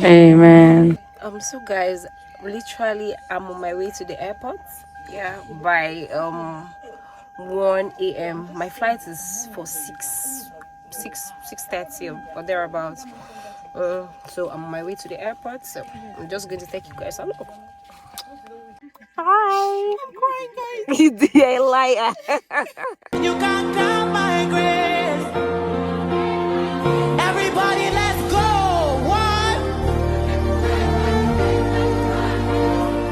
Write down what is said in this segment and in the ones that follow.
Amen. So guys, literally I'm on my way to the airport. Yeah, by 1 a.m. My flight is for 6:30 or thereabouts. So I'm on my way to the airport. So I'm just going to take you guys along. Hi. I'm crying, guys. You're a liar. You can't count my grace. Everybody, let's go. One.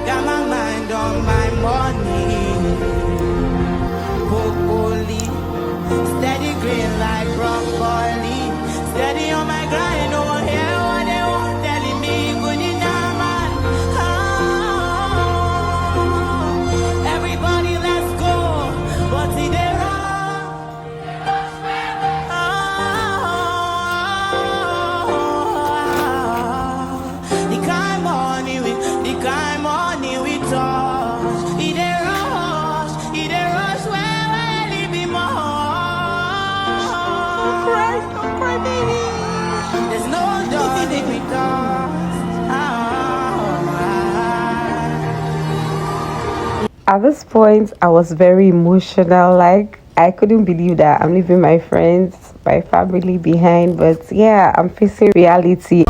Got my mind on my money. Holy. Steady green like broccoli. Steady on my grind. No one hear what they want telling me. Good enough, man. Oh. Everybody, let's go. But see they run. The kind money we touch, it a rush where it be more. Don't cry, baby. There's no done with us. At this point, I was very emotional. Like, I couldn't believe that I'm leaving my friends, my family behind. But yeah, I'm facing reality.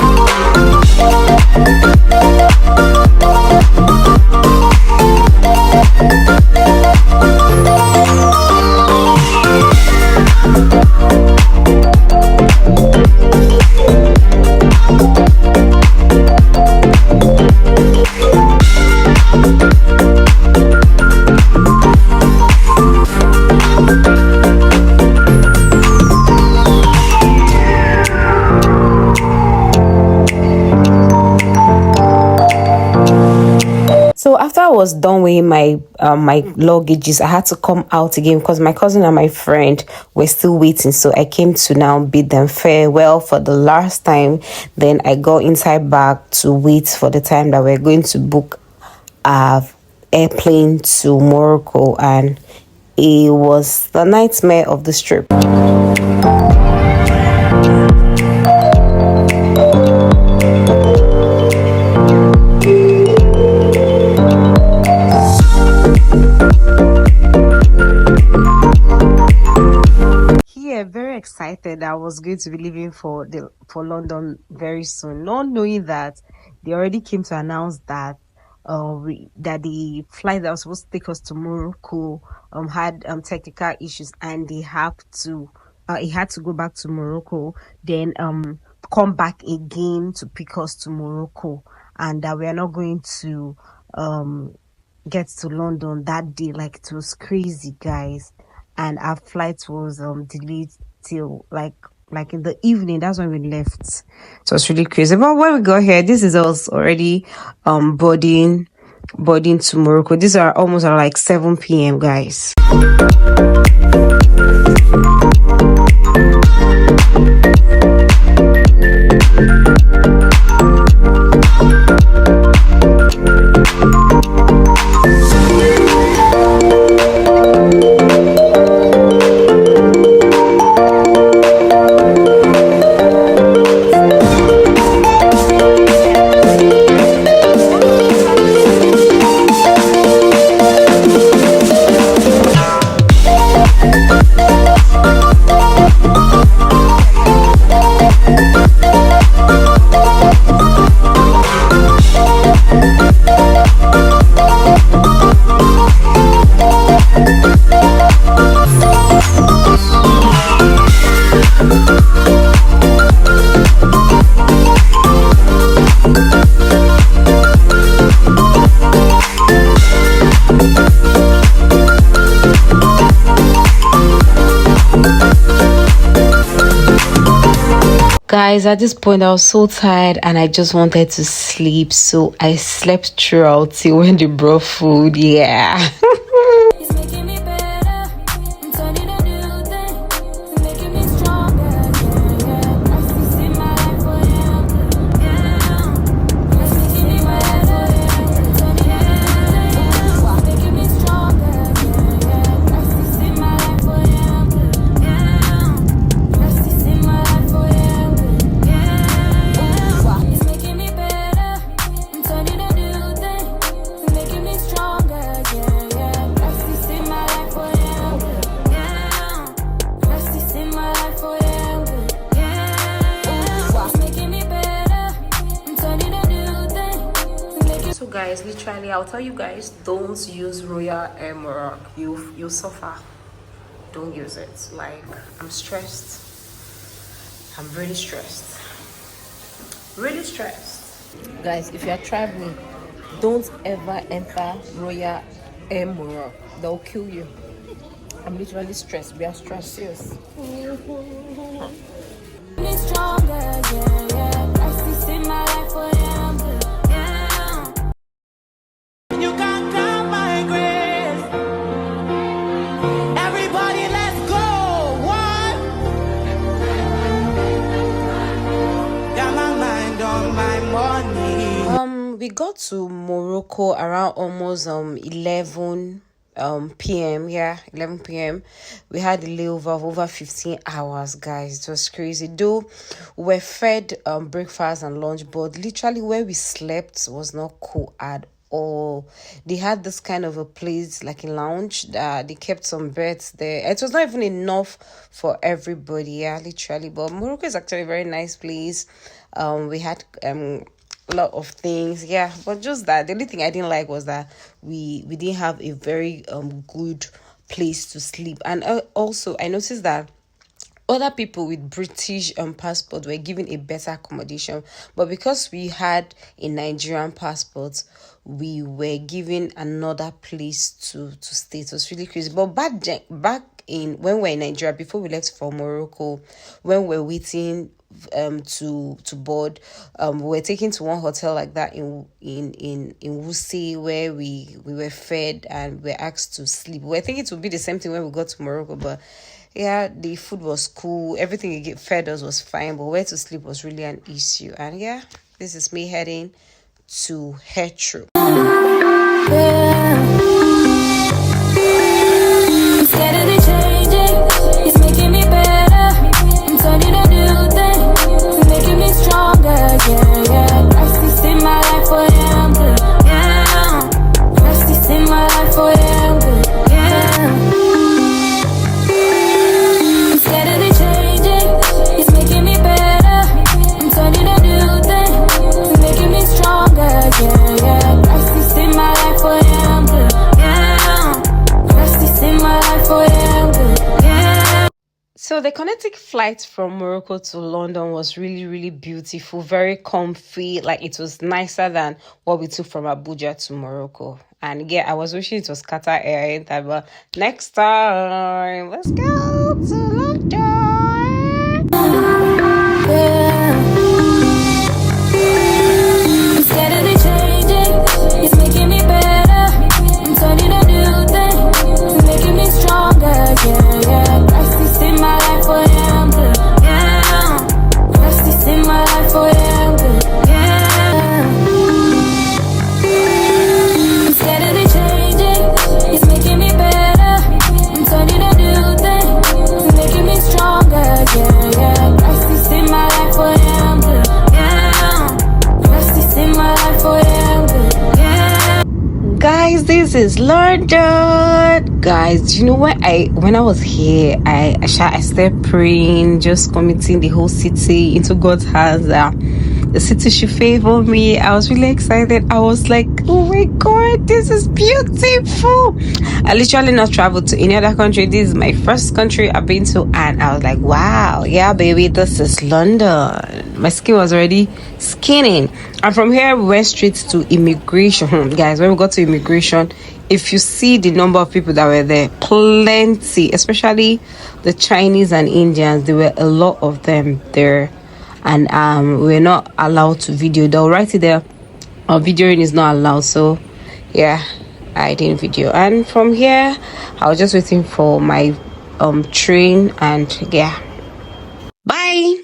So after I was done with my luggages, I had to come out again because my cousin and my friend were still waiting. So I came to now bid them farewell for the last time. Then I got inside back to wait for the time that we're going to book a airplane to Morocco, and it was the nightmare of this trip. Very excited I was going to be leaving for London very soon, not knowing that they already came to announce that that the flight that was supposed to take us to Morocco had technical issues, and they have to it had to go back to Morocco, then come back again to pick us to Morocco, and that we are not going to get to London that day. Like, it was crazy, guys. And our flight was delayed till like in the evening. That's when we left. So it was really crazy. But when we got here, this is us already boarding to Morocco. These are almost like 7 p.m. guys. Guys, at this point I was so tired and I just wanted to sleep, so I slept throughout till when they brought food. Yeah. guys, literally, I'll tell you guys, don't use Royal Air MORAC. You suffer. Don't use it. Like, I'm stressed. I'm really stressed. Really stressed. Guys, if you are traveling, don't ever enter Royal Air MORAC. They'll kill you. I'm literally stressed. We are stressed, serious. You can't count my grace. Everybody, let's go. One. Got my mind on my money. We got to Morocco around almost 11 p.m. Yeah, 11 p.m. We had a layover of over 15 hours, guys. It was crazy. Though we're fed breakfast and lunch, but literally where we slept was not cool at all. They had this kind of a place like a lounge that they kept some beds there. It was not even enough for everybody, yeah, literally. But Morocco is actually a very nice place. We had a lot of things, yeah, but just that the only thing I didn't like was that we didn't have a very good place to sleep. And also I noticed that other people with British passport were given a better accommodation, but because we had a Nigerian passport, we were given another place to stay. It was really crazy. But back in when we were in Nigeria, before we left for Morocco, when we were waiting to board, we were taken to one hotel like that in Wusi, where we were fed and we were asked to sleep. We were thinking it would be the same thing when we got to Morocco, but yeah, the food was cool, everything you get fed us was fine, but where to sleep was really an issue. And yeah, this is me heading to Heathrow. So the connecting flight from Morocco to London was really, really beautiful, very comfy. Like, it was nicer than what we took from Abuja to Morocco. And yeah, I was wishing it was Qatar Airlines, but next time, let's go to London. Instead of the changing, it's making me better. I'm turning a new thing, it's making me stronger. Yeah, yeah. Rest in my life for him, good. Yeah. Rest in my life for him, good. Yeah. Instead of the changing, it's making me better. I'm turning a new thing, it's making me stronger. Yeah, yeah. Rest in my life for him, good. Yeah. Rest in my life for him, good. Yeah. Guys, this is London. Guys, you know what? When I was here, I started praying, just committing the whole city into God's hands. The city should favor me. I was really excited. I was like, oh my God, this is beautiful. I literally not traveled to any other country. This is my first country I've been to, and I was like, wow, yeah, baby, this is London. My skin was already skinning. And from here, we went straight to immigration. Guys, when we got to immigration, if you see the number of people that were there, plenty, especially the Chinese and Indians, there were a lot of them there. And we're not allowed to video. They'll write it there, videoing is not allowed. So yeah, I didn't video. And from here, I was just waiting for my train, and yeah, bye.